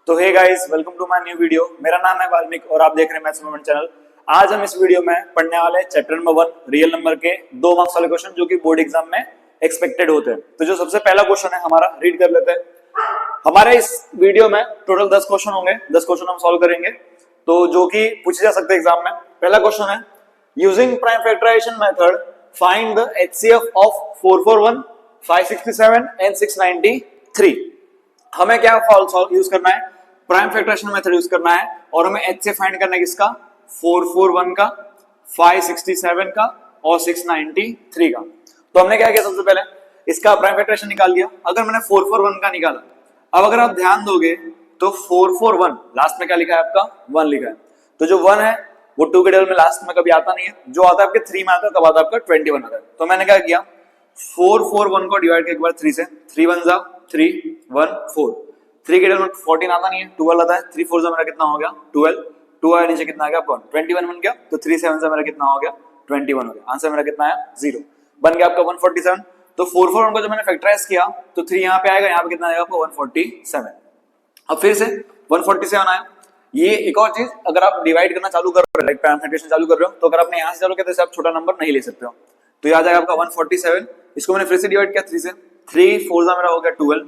तो hey guys, welcome to my new video. मेरा नाम है वाल्मीकि और आप देख रहे हैं मैथ्स मूवमेंट चैनल। आज हम इस वीडियो में पढ़ने वाले चैप्टर नंबर 1 रियल नंबर के 2 मार्क्स वाले क्वेश्चन जो कि बोर्ड एग्जाम में एक्सपेक्टेड होते हैं। तो जो सबसे पहला क्वेश्चन है हमारा, रीड कर लेते हैं। हमारे इस वीडियो में टोटल 10 क्वेश्चन होंगे, 10 क्वेश्चन हम सॉल्व करेंगे तो जो कि पूछे जा सकते हैं एग्जाम में। पहला क्वेश्चन है, using prime factorization method find the HCF of 441, 567 and 693। हमें क्या यूज करना है, प्राइम फैक्टराइजेशन मेथड यूज करना है और हमें एचसीएफ फाइंड करना है किसका, 441 का, 567 का और 693 का। तो हमने क्या किया, सबसे पहले इसका प्राइम फैक्टराइजेशन निकाल लिया। अगर मैंने 441 का निकाला, अब अगर आप ध्यान दोगे तो 441 लास्ट में क्या लिखा है आपका, 1 लिखा है। तो जो 1 है वो 2 के टेबल में लास्ट में कभी आता नहीं है, जो आता है आपके 3 में आता है, तब आता है आपका 21 आता है। तो मैंने क्या किया, 441 को डिवाइड किया एक बार 3 से, 3 1 जा 3 1 4, 3 के टेबल में 14 आता नहीं है, 12 आता है, 3 4 से मेरा कितना हो गया 12, 2 आया नीचे कितना आ गया आपका 21 बन गया। तो 3 7 से मेरा कितना हो गया 21 हो गया। आंसर मेरा कितना आया 0, बन गया आपका 147। तो 441 को जब मैंने फैक्टराइज किया तो 3 यहाँ पे आएगा, यहाँ पे कितना आएगा आपको 147। अब फिर से 147 आया। ये एक और चीज, अगर आप डिवाइड करना चालू कर रहे हो, लाइक प्राइम फैक्टराइजेशन चालू कर रहे हो, तो अगर आपने यहाँ से चालू किया तो आप छोटा नंबर नहीं ले सकते हो। तो याद आएगा आपका 147, इसको मैंने फिर से डिवाइड किया 3 से, 3 4 जा मेरा हो गया 12,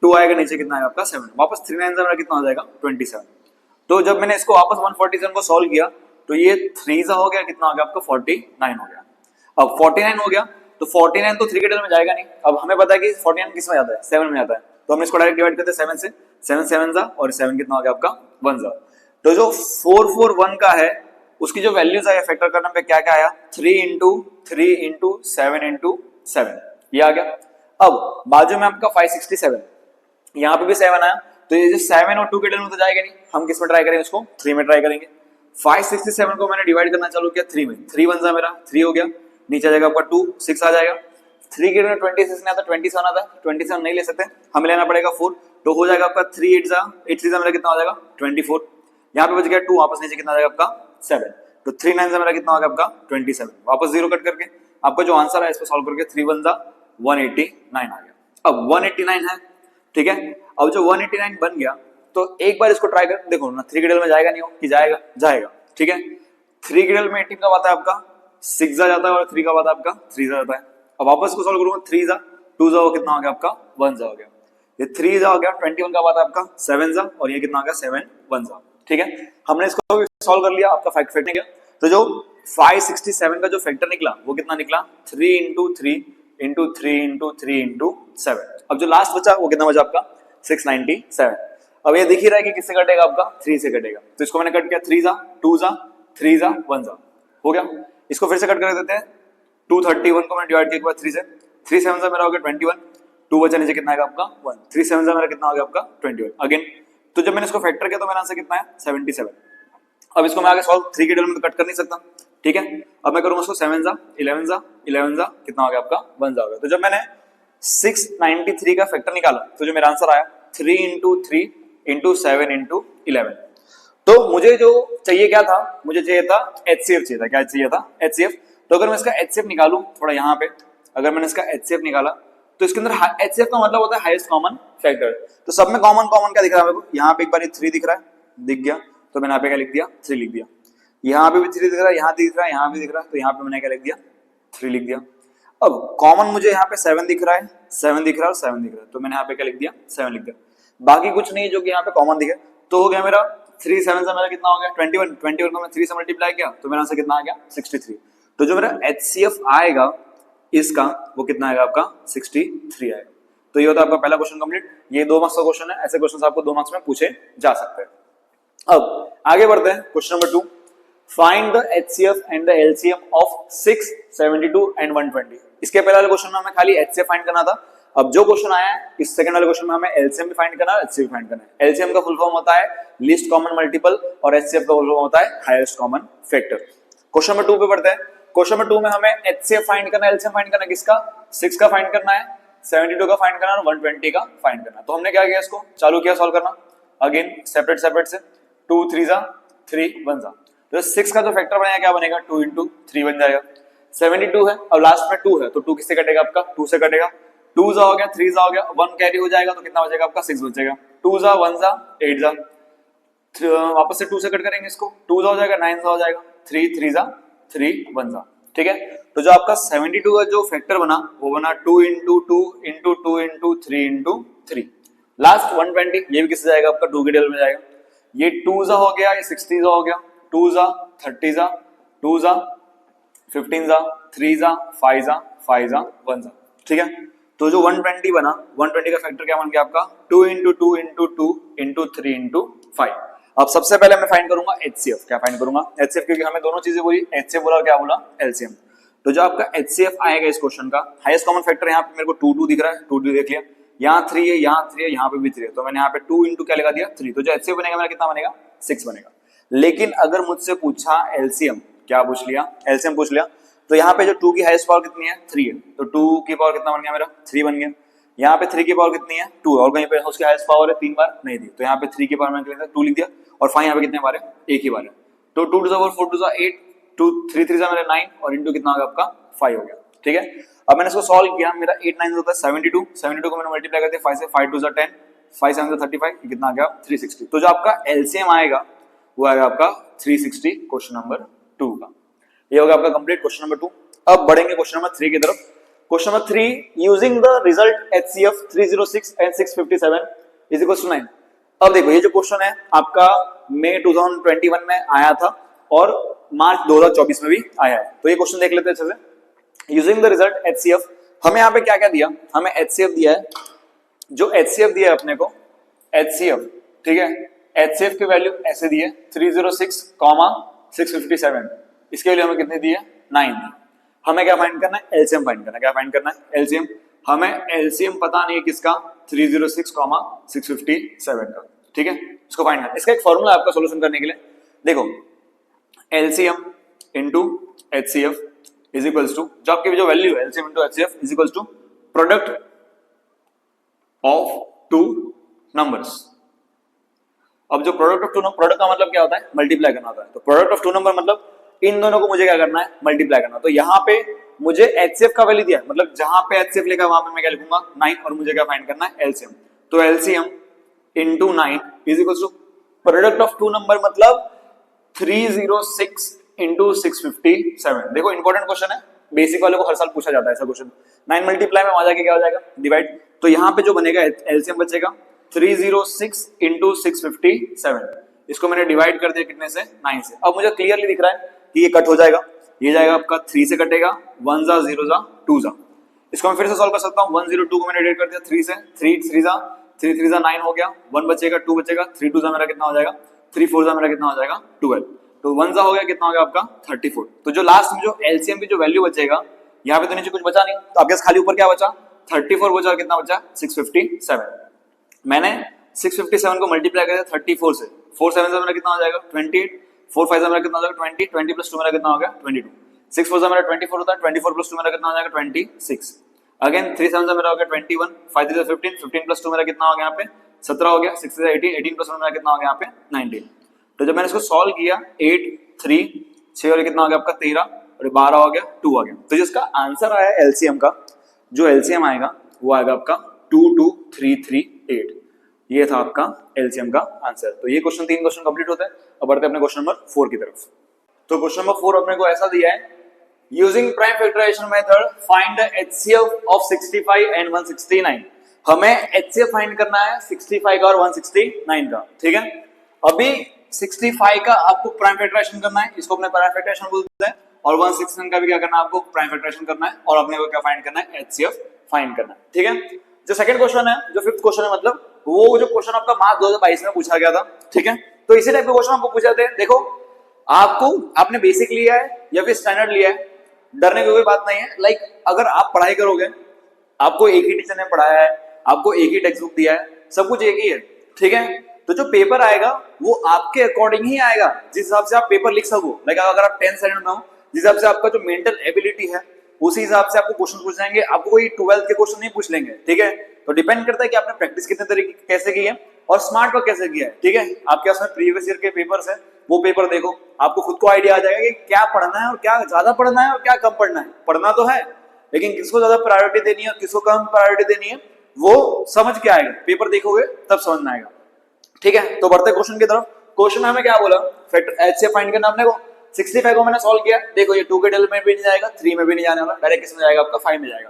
2 आएगा नीचे कितना आएगा आपका 7, वापस 3 9 जा मेरा कितना हो जाएगा 27। तो जब मैंने इसको वापस 147 को सॉल्व किया तो ये 3 जा हो गया, कितना हो गया आपका 49 हो गया। अब 49 हो गया तो 49 तो 3 के टेबल में जाएगा नहीं। अब हमें पता है कि 49 किस में जाता है, 7 में जाता है। तो हमने इसको डायरेक्ट डिवाइड करते हैं 7 से, 7 7 जा और 7 कितना हो गया आपका 1 जा। तो जो 441 का है उसकी जो वैल्यूज आया फैक्टर करने पे क्या क्या आया, 3 इंटू 3 इंटू 7 इंटू 7, ये आ गया। अब बाजू में आपका 567, यहाँ पे भी 7 आया। तो ये जो 7 और 2 के टेबल में तो जाएगा नहीं, हम किस में ट्राई करेंगे, इसको 3 में ट्राई करेंगे। 567 को मैंने डिवाइड करना चालू किया 3 में, 3 1 जा मेरा 3 हो गया, नीचे आ जाएगा आपका 2 6 आ जाएगा। 3 के टेबल में 26 नहीं आता, 27 आता है, 27 नहीं ले सकते, हमें लेना पड़ेगा 4। तो हो जाएगा आपका 3 8 जा 8 3 जा मेरा कितना हो जाएगा 24। यहाँ पे बच गया 2, वापस नीचे कितना आ जाएगा आपका 7। तो 3 9 से मेरा कितना हो गया आपका 27, वापस 0 कट करके आपका जो आंसर है इसको सॉल्व करके 3 1 जा 189 आ गया। अब 189 है, ठीक है। अब जो 189 बन गया तो एक बार इसको ट्राई कर देखो ना, 3 के टेबल में जाएगा नहीं हो कि जाएगा, जाएगा, ठीक है। 3 के टेबल में 18 का आता है आपका 6 जा जाता है और 3 का आता है आपका 3 जा जाता है। अब वापस इसको सॉल्व करूंगा, 3 जा 2 जा कितना हो गया आपका 1 जा हो गया। ये 3 जा हो गया, 21 का आता है आपका 7 जा और ये कितना हो गया 7 1 जा, ठीक है। हमने इसको सॉल्व कर लिया, आपका फैक्टर निकला। तो जो 567 का जो फैक्टर निकला वो कितना निकला, 3 इंटू 3 इंटू 3 इंटू 3 इंटू 7। अब जो लास्ट बचा वो कितना बचा आपका 697। अब ये दिख ही रहा है कि किससे कटेगा आपका 3 से कटेगा। तो इसको मैंने कट किया, 3 जा 2 जा 3 जा 1 जा हो गया। इसको फिर से कट कर देते हैं, 231 को मैंने डिवाइड किया एक बार 3 से, 3 7 जा मेरा हो गया 21, 2 बचा नीचे कितना आएगा आपका 1, 3 7 जा मेरा कितना हो गया आपका 21 अगेन। तो जब मैंने इसको फैक्टर किया तो मेरा आंसर कितना है 77। अब इसको मैं आगे सॉल्व 3 के टेबल में तो कट कर नहीं सकता, ठीक है। अब मैं करूंगा इसको 7 जा 11 जा 11 जा कितना हो गया आपका 1 जा हो गया। तो जब मैंने 693 का फैक्टर निकाला तो जो मेरा आंसर आया 3 इंटू 3 इंटू 7 इंटू 11। तो मुझे जो चाहिए क्या था, मुझे चाहिए था एचसीएफ चाहिए था। क्या चाहिए था, एचसीएफ। तो अगर मैं इसका एचसीएफ निकालूं थोड़ा यहाँ पे, अगर मैंने इसका एचसीएफ निकाला तो इसके अंदर एचसीएफ का मतलब होता है हाईएस्ट कॉमन फैक्टर। तो सब में कॉमन कॉमन क्या दिख रहा है मेरे को, यहाँ पे एक बार 3 दिख रहा है, दिख गया तो मैंने यहाँ पे क्या लिख दिया 3 लिख दिया। यहाँ पे भी 3 दिख रहा है, यहाँ दिख रहा है, यहाँ भी दिख रहा है, तो यहाँ पे मैंने क्या लिख दिया 3 लिख दिया। अब कॉमन मुझे यहाँ पे 7 दिख रहा है, 7 दिख रहा है और 7 दिख रहा है, तो मैंने यहाँ पे क्या लिख दिया 7 लिख दिया। बाकी कुछ नहीं जो कि यहाँ पे कॉमन दिखे। तो हो गया मेरा 3 7 से मेरा कितना हो गया 21, 21 को मैं 3 से मल्टीप्लाई किया तो मेरा आंसर कितना आ गया 63। तो जो मेरा एचसीएफ आएगा इसका वो कितना आएगा आपका 63 आएगा। तो ये होता है आपका पहला क्वेश्चन कंप्लीट। ये 2 मार्क्स का क्वेश्चन है, ऐसे क्वेश्चन आपको 2 मार्क्स में पूछे जा सकते हैं। अब आगे बढ़ते हैं, question number 2, find the HCF and the LCM of 6 72 and 120। इसके पहले वाले क्वेश्चन में हमें खाली एचसीएफ फाइंड करना था। अब जो क्वेश्चन आया है इस सेकंड वाले क्वेश्चन में हमें एलसीएम भी फाइंड करना है, एचसीएफ फाइंड करना है। एलसीएम का फुल फॉर्म होता है लीस्ट कॉमन मल्टीपल और एचसीएफ का फुल फॉर्म होता है highest common factor. Question number 2 पे बढ़ते हैं। क्वेश्चन नंबर 2 में हमें एचसीएफ फाइंड करना है, एलसीएम फाइंड करना है किसका, 6 का फाइंड करना है, 72 का फाइंड करना है और 120 का फाइंड करना है। तो हमने क्या किया, इसको चालू किया सॉल्व करना, अगेन सेपरेट सेपरेट से 2 3 जा 3 1 जा। तो 6 का जो फैक्टर बनेगा क्या बनेगा 2 इंटू 3 बन जाएगा। 72 है, अब लास्ट में 2 है तो 2 किससे कटेगा आपका 2 से कटेगा। 2 जा हो गया, 3 जा हो गया, 1 कैरी हो जाएगा तो कितना बचेगा आपका 6 बचेगा। 2 जा 1 जा 8 जा, वापस से 2 से कट करेंगे इसको, 2 जा हो जाएगा, 9 जा हो जाएगा, 3 जा 3 1 जा। ठीक है, तो जो आपका 72 का जो फैक्टर बना वो बना 2 into 2 into 2 into 3 into 3। Last 120 ये भी किससे जाएगा आपका 2 के टेबल में जाएगा। ये 2 जा हो गया, ये 60 जा हो गया, 2 जा 30 जा, 2 जा 15 जा, 3 जा 5 जा, 5 जा 1 जा। ठीक है, तो जो 120 बना, 120 का फैक्टर क्या बन गया आपका 2 इंटू 2 इंटू 2 इंटू 3 इंटू 5। अब सबसे पहले मैं फाइंड करूंगा HCF। क्या फाइंड करूंगा HCF, क्योंकि हमें दोनों चीजें बोली, HCF बोला और क्या बोला LCM। तो जो आपका HCF आएगा इस क्वेश्चन का, हाईएस्ट कॉमन फैक्टर यहाँ पे मेरे को 2 दिख रहा है, 2 देख लिया, यहाँ 3 है, यहाँ 3 है, यहाँ पे भी 3 है, तो मैंने यहाँ पे 2 इंटू क्या लगा दिया 3। तो जो HCF बनेगा मेरा कितना बनेगा 6 बनेगा। लेकिन अगर मुझसे पूछा LCM, क्या पूछ लिया LCM पूछ लिया, तो यहाँ पे जो 2 की हाईएस्ट पावर कितनी है 3 है, तो 2 की पावर कितना बन गया मेरा 3 बन गया। यहाँ पे 3 की पावर कितनी है 2, और कहीं पे उसकी हाईएस्ट पावर है 3 बार नहीं दी, तो यहाँ पे 3 की पावर मैंने 2 लिख दिया, और 5 यहाँ पे कितने बार है 1 ही बार है, तो 2 to the power 4 to the 8, 2 3 3 मेरा 9, और इंटू कितना होगा आपका 5 हो गया। ठीक है, अब मैंने इसको सॉल्व किया, मेरा 8 9 होता है 72, 72 को मैंने मल्टीप्लाई करते 5 से, 5 2 10, 5 7 35, कितना आ गया 360। तो जो आपका LCM आएगा वो आएगा आपका 360, क्वेश्चन नंबर 2 का। ये होगा आपका कंप्लीट क्वेश्चन नंबर 2। अब बढ़ेंगे क्वेश्चन नंबर 3 की तरफ। Question number 3, using the result HCF 306 and 657 is equal to 9। अब देखो ये जो क्वेश्चन है आपका मई 2021 में आया था और मार्च 2024 में भी आया है, तो ये क्वेश्चन देख लेते हैं अच्छे से। यूजिंग द रिजल्ट HCF, हमें यहाँ पे क्या क्या दिया, हमें HCF दिया है, जो HCF दिया है अपने को HCF, ठीक है, HCF की वैल्यू ऐसे दी है 306, 657, इसके वैल्यू हमें कितनी दी है 9 दी। हमें क्या फाइंड करना है LCM फाइंड करना है। क्या फाइंड करना है LCM, हमें LCM पता नहीं है किसका 306, 657 का। ठीक है, इसको फाइंड करना है। इसका एक फॉर्मूला आपका सॉल्यूशन करने के लिए, देखो LCM into HCF is equals to, जो आपकी जो वैल्यू है LCM into HCF is equals to product of two numbers. अब जो product of two number, product का मतलब क्या होता है मल्टीप्लाई करना होता है, तो प्रोडक्ट ऑफ टू नंबर मतलब इन दोनों को मुझे क्या करना है मल्टीप्लाई करना। तो यहाँ पे मुझे HCF का वैल्यू दिया है, मतलब जहां पे HCF लिखा वहां पे मैं क्या लिखूंगा 9, और मुझे क्या फाइंड करना है LCM। तो LCM into 9 is equal to product of two number मतलब 306 इंटू 657। देखो इंपॉर्टेंट क्वेश्चन है, बेसिक वाले को हर साल पूछा जाता है ऐसा क्वेश्चन। 9 मल्टीप्लाई में वहां जाके क्या हो जाएगा डिवाइड, तो यहाँ पे जो बनेगा LCM बचेगा 306 इंटू 657, इसको मैंने डिवाइड कर दिया कितने से 9 से। अब मुझे क्लियरली दिख रहा है कि ये कट हो जाएगा, ये जाएगा आपका 3 से कटेगा, 1 जा 0 जा 2 जा। इसको मैं फिर से सॉल्व कर सकता हूँ, 102 को मैंने डिवाइड कर दिया 3 से, 3 3 जा 3 जा 9 हो गया, 1 बचेगा 2 बचेगा, 3 2 जा मेरा कितना हो जाएगा 3 4 जा मेरा कितना हो जाएगा 12, तो 1 जा हो गया कितना हो गया आपका 34। तो जो लास्ट में जो LCM की जो वैल्यू बचेगा, यहाँ पे तो नीचे कुछ बचा नहीं, तो आपके खाली ऊपर क्या बचा 34 बचा, और कितना बचा 657। मैंने 657 को मल्टीप्लाई कर दिया 34 से, 4 7 से मेरा कितना हो जाएगा 28, 4 5 से मेरा कितना हो जाएगा 20, 20 प्लस 2 मेरा कितना हो गया 22, 6 4 से मेरा 24 होता है, 24 प्लस 2 मेरा कितना हो जाएगा 26, अगेन 3 7 से मेरा हो गया 21, 5 3 से 15, 15 प्लस 2 मेरा कितना हो गया यहाँ पे 17 हो गया, 6 से 18, 18 प्लस 1 मेरा कितना हो गया यहाँ पे 19। तो जब मैंने इसको सॉल्व किया 8 3 6 और कितना हो गया आपका 13 और 12 हो गया 2 आ गया। तो जिसका आंसर आया LCM का, जो LCM आएगा वो आएगा आपका 22338। ये था आपका LCM का आंसर। तो ये क्वेश्चन 3 क्वेश्चन कंप्लीट होते हैं। अब बढ़ते हैं अपने क्वेश्चन नंबर 4 की तरफ। तो क्वेश्चन नंबर 4 अपने को ऐसा दिया है, using prime factorization method find the HCF of 65 and 169। हमें HCF फाइंड करना है 65 का और 169 का। ठीक है, अभी 65 का आपको प्राइम फैक्टराइजेशन करना है, इसको अपने प्राइम फैक्टराइजेशन बोलते हैं, और 169 का भी क्या करना है आपको प्राइम फैक्टराइजेशन करना है, और अपने को क्या फाइंड करना है HCF फाइंड करना है। ठीक है, जो सेकंड क्वेश्चन है, जो फिफ्थ क्वेश्चन है, मतलब वो जो क्वेश्चन आपका मार्च 2022 में पूछा गया था। ठीक है, तो इसी टाइप के क्वेश्चन आपको पूछे जाते हैं। देखो आपने बेसिक लिया है या फिर स्टैंडर्ड लिया है, डरने की कोई बात नहीं है। लाइक अगर आप पढ़ाई करोगे, आपको एक ही टीचर ने पढ़ाया है, आपको एक ही टेक्स्ट बुक दिया है, सब कुछ एक ही है। ठीक है, तो जो पेपर आएगा वो आपके अकॉर्डिंग ही आएगा, जिस हिसाब से आप पेपर लिख सको। लाइक अगर आप 10th स्टैंडर्ड में हो, जिस हिसाब से आपका जो मेंटल एबिलिटी है उसी हिसाब से आपको क्वेश्चन पूछ जाएंगे, आपको कोई 12th के क्वेश्चन नहीं पूछ लेंगे। ठीक है, तो डिपेंड करता है कि आपने प्रैक्टिस कितने तरीके कैसे की है और स्मार्ट वर्क कैसे किया है। ठीक है, आपके पास में प्रीवियस ईयर के पेपर्स है, वो पेपर देखो, आपको खुद को आइडिया आ जाएगा कि क्या पढ़ना है और क्या ज्यादा पढ़ना है और क्या कम पढ़ना है। पढ़ना तो है, लेकिन किसको ज्यादा प्रायोरिटी देनी है और किसको कम प्रायोरिटी देनी है वो समझ के आएगा, पेपर देखोगे तब समझ में आएगा। ठीक है, तो बढ़ते क्वेश्चन की तरफ। क्वेश्चन में हमें क्या बोला, फैक्टर एचसीएफ फाइंड करना हमने को। 65 को मैंने सॉल्व किया, देखो ये 2 के टेबल में भी नहीं जाएगा, 3 में भी नहीं जाने वाला, डायरेक्ट किसमें जाएगा आपका 5 में जाएगा।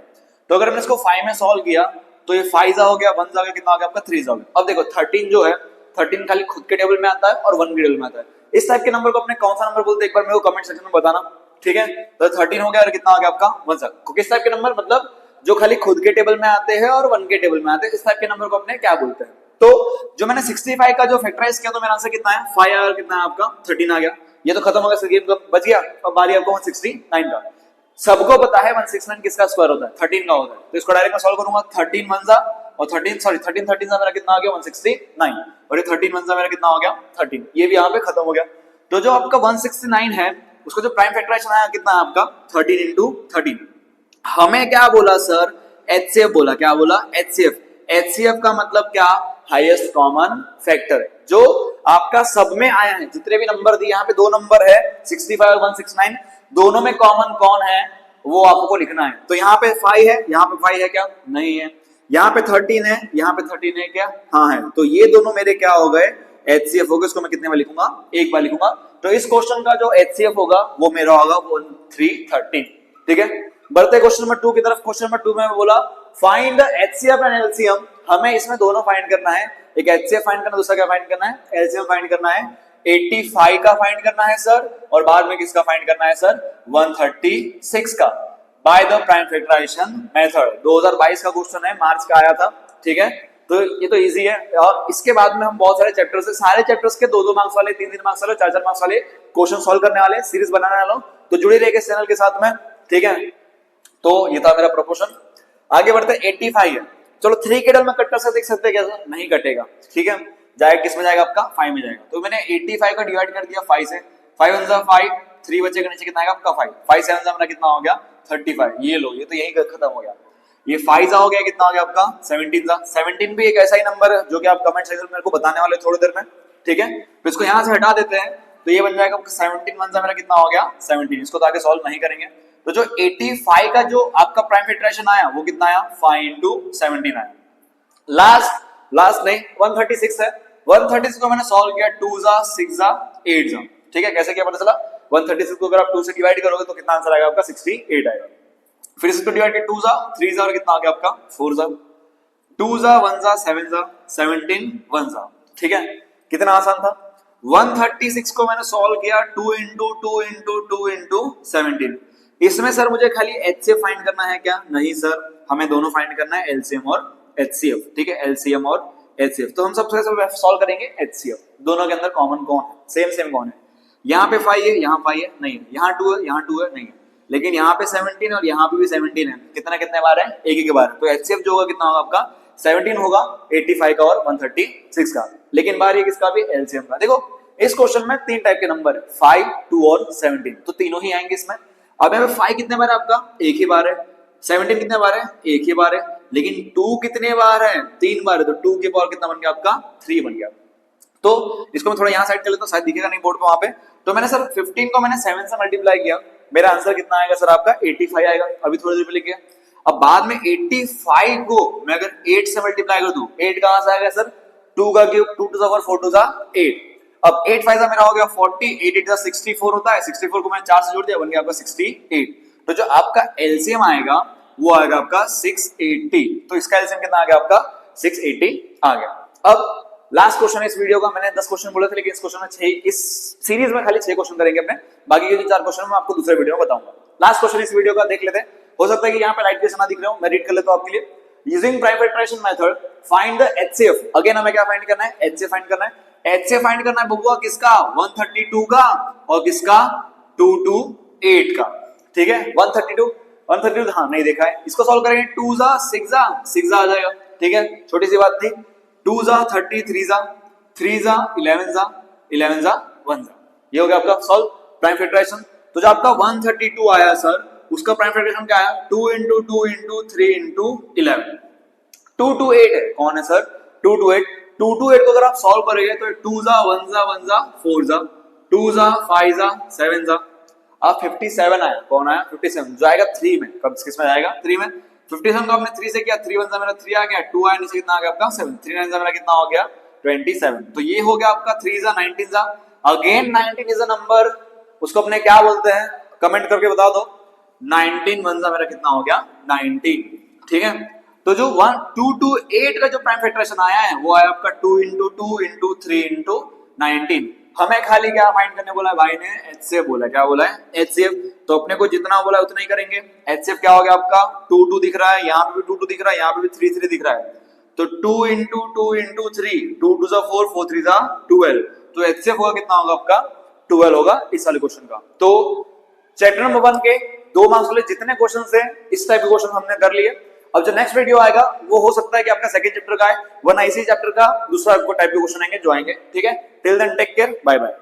तो अगर हमने इसको 5 में सॉल्व किया तो ये 5 जा हो गया, 1 जा हो गया, कितना हो गया आपका 3 जा हो गया। अब देखो 13 जो है 13 खाली खुद के टेबल में आता है और 1 के टेबल में आता है। इस टाइप के नंबर को अपने कौन सा नंबर बोलते हैं एक बार मेरे को कमेंट सेक्शन में बताना। ठीक है, तो 13 हो गया और कितना हो गया आपका 1 जा। किस टाइप के नंबर, मतलब जो खाली खुद के टेबल में आते हैं और 1 के टेबल में आते हैं, इस टाइप के नंबर को अपने क्या बोलते हैं। तो जो मैंने 65 का जो फैक्टराइज किया तो मेरा आंसर कितना है 5 आया और कितना है आपका 13 आ गया। ये तो खत्म हो गया, गेम बच गया। अब बारी आपको 169 का। सबको पता है 169 किसका स्क्वायर होता है, 13 का होता है। तो इसको डायरेक्ट मैं सॉल्व करूंगा, 13 1 जा और 13 जा मेरा कितना आ गया 169 और ये 13 1 जा मेरा कितना हो गया 13। ये भी यहाँ पे खत्म हो गया। तो जो आपका 169 है उसका जो प्राइम फैक्टराइजेशन आया कितना है आपका 13 into 13। हमें क्या बोला सर, एचसीएफ बोला। क्या बोला, एचसीएफ। एचसीएफ का मतलब क्या, हाईएस्ट कॉमन फैक्टर है, जो आपका सब में आया है। जितने भी नंबर दिए यहाँ पे 2 नंबर है 65 और 169, दोनों में कॉमन कौन है वो आपको लिखना है। तो यहाँ पे 5 है, यहाँ पे 5 है क्या, नहीं है। यहाँ पे 13 है, यहाँ पे 13 है क्या, हाँ है। तो ये दोनों मेरे क्या हो गए, एचसीएफ हो गए। इसको मैं कितने बार लिखूंगा, एक बार लिखूंगा। तो इस क्वेश्चन का जो एचसीएफ होगा वो मेरा होगा 1313। ठीक है, बढ़ते क्वेश्चन नंबर 2 की तरफ। क्वेश्चन नंबर 2 में बोला find the HCF and LCM. हमें इसमें दोनों फाइंड करना है, एक एचसीएफ फाइंड करना, दूसरा क्या फाइंड करना है, एलसीएम फाइंड करना है। 85 का फाइंड करना है सर, और बाद में किसका फाइंड करना है सर, 136 का, by the prime factorization method. 2022 का क्वेश्चन है, मार्च का आया था। ठीक है, तो ये तो इजी है। और इसके बाद में हम बहुत सारे चैप्टर्स है, सारे चैप्टर्स के 2-2 मार्क्स वाले, 3-3 मार्क्स वाले, 4-4 मार्क्स वाले क्वेश्चन सॉल्व करने वाले, सीरीज बनाने वाला हूं। तो जुड़े रहिए इस चैनल के साथ में। ठीक है, तो ये था मेरा प्रपोर्शन। आगे बढ़ते 85 है। चलो 3 के टेबल में कट कर सकते, देख सकते क्या सर, नहीं कटेगा। ठीक है, जाएगा किस में जाएगा आपका 5 में जाएगा। तो मैंने 85 का डिवाइड कर दिया 5 से, 5 1 जा 5, 3 बचे के नीचे कितना आएगा आपका 5, 5 7 जा मेरा कितना हो गया 35। ये लो, ये तो यही खत्म हो गया। ये 5 जा हो गया, कितना हो गया आपका 17 जा। 17 भी एक ऐसा ही नंबर है जो कि आप कमेंट सेक्शन में मेरे को बताने वाले थोड़ी देर में। ठीक है, तो इसको यहां से हटा देते हैं, तो ये बन जाएगा आपका 17 1 जा मेरा कितना हो गया 17। इसको तो आगे सॉल्व नहीं करेंगे। तो जो 85 का जो आपका प्राइम फैक्टराइजेशन आया वो कितना आया 5 into 17 आया। लास्ट नहीं 136 है। 136 को मैंने सॉल्व किया, 2 जा 6 जा 8 जा। ठीक है, कैसे क्या पता चला, 136 को अगर आप 2 से डिवाइड करोगे तो कितना आंसर आएगा आपका 68 आएगा। फिर इसको डिवाइड किया 2 जा 3 जा और कितना आ गया आपका 4 जा। 2 जा 1 जा 7 जा 17 1 जा। ठीक है, कितना आसान था। 136 को मैंने सॉल्व किया 2 into 2 into 2 into 17। इसमें सर मुझे खाली एचसीएफ फाइंड करना है क्या, नहीं सर, हमें दोनों फाइंड करना है, एलसीएम और एचसीएफ। ठीक है, एलसीएम और एचसीएफ। तो हम सबसे सॉल्व करेंगे एचसीएफ, दोनों के अंदर कॉमन कौन है, सेम कौन है। यहाँ पे 5 है, यहाँ 5 है, नहीं है। यहाँ 2 है, यहाँ 2 है, नहीं है। लेकिन यहाँ पे 17 और यहाँ पे भी 17 है। कितने बार है, एक बार। तो एचसीएफ जो होगा कितना होगा आपका 17 होगा 85 का और 136 का। लेकिन बार ये किसका भी, एलसीएम का। देखो इस क्वेश्चन में 3 टाइप के नंबर है, 5 2 और 17, तो तीनों ही आएंगे इसमें। अब यहाँ पे 5 कितने बार है आपका, एक ही बार है। 17 कितने बार है, एक ही बार है। लेकिन 2 कितने बार है, 3 बार है। तो 2 के पावर कितना बन गया आपका 3 बन गया। तो इसको मैं थोड़ा यहाँ साइड कर लेता हूँ, शायद दिखेगा नहीं बोर्ड पे वहां पे। तो मैंने सर 15 को मैंने 7 से मल्टीप्लाई किया, मेरा आंसर कितना आएगा सर आपका 85 आएगा। अभी थोड़ी देर पहले किया। अब बाद में 85 को मैं अगर 8 से मल्टीप्लाई कर दूं, 8 कहां से आएगा सर, 2 का cube, 2 to the power 4 to the 8। अब 8 5 मेरा हो गया 40, 8 8 64 होता है। 64 को मैंने 4 से जोड़ दिया, बन गया आपका 68। तो जो आपका एलसीएम आएगा वो आएगा आपका 680। तो इसका एलसीएम कितना आ गया आपका 680 आ गया। अब लास्ट क्वेश्चन है इस वीडियो का। मैंने 10 क्वेश्चन बोले थे, लेकिन इस क्वेश्चन में 6, इस सीरीज में खाली 6 क्वेश्चन करेंगे अपने। बाकी के जो 4 क्वेश्चन मैं आपको दूसरे वीडियो में बताऊंगा। लास्ट क्वेश्चन इस वीडियो का देख लेते हैं। हो सकता है कि यहाँ पे लाइट के ना दिख रहे हो, मैं रीड कर लेता हूं आपके लिए। Using prime factorization method find the HCF. Again हमें क्या फाइंड करना है, एचसीएफ फाइंड करना है। एचसीएफ फाइंड करना है बबुआ किसका, 132 का और किसका 228 का। ठीक है, 132 हाँ नहीं देखा है। इसको सॉल्व करेंगे 2 जा 6 जा 6 जा आ जाएगा। ठीक है, छोटी सी बात थी। 2 जा 30, 3 जा 3 जा 11 जा 11 जा 1 जा। ये हो गया आपका सॉल्व प्राइम फैक्टराइजेशन। तो जो आपका 132 आया सर, उसका प्राइम फैक्टराइजेशन क्या आया, 2 into 2 into 3 into 11। 228 है, कौन है सर 228। 228 को अगर आप सॉल्व करेंगे तो 2 जा 1 जा 1 जा 4 जा, 2 जा 5 जा 7 जा। अब 57 आया, कौन आया 57, जो आएगा 3 में, कब किस में आएगा 3 में। 57 को आपने 3 से किया, 3 1 सा मेरा 3 आ गया, 2 आया, नीचे कितना आ गया आपका 7, 3 9 सा मेरा कितना हो गया 27। तो ये हो गया आपका 3 सा 19 सा। अगेन 19 इज अ नंबर, उसको अपने क्या बोलते हैं कमेंट करके बता दो। 19 1 सा मेरा कितना हो गया 19, ठीक है। तो जो 1 2 to 8 का जो प्राइम फैक्टराइजेशन आया है वो आया आपका 2 into 2 into 3 into 19। हमें खाली क्या फाइंड करने बोला है भाई ने, HCF बोला है, क्या बोला है HCF। तो अपने को जितना बोला है उतना ही करेंगे। HCF क्या हो गया आपका 2 2 दिख रहा है, यहाँ पे भी 2 2 दिख रहा है, यहाँ पे भी 3 3 दिख रहा है। तो 2 into 2 into 3, 2 2 सा 4, 4 3 सा 12। तो HCF होगा कितना होगा आपका 12 होगा इस वाले क्वेश्चन का। तो चैप्टर नंबर 1 के 2 मार्क्स वाले जितने क्वेश्चन थे इस टाइप के क्वेश्चन हमने कर लिए। अब जो नेक्स्ट वीडियो आएगा वो हो सकता है कि आपका सेकंड चैप्टर का है, वरना इसी चैप्टर का दूसरा टाइप के क्वेश्चन आएंगे जो आएंगे, ठीक है। Till then take care, bye bye.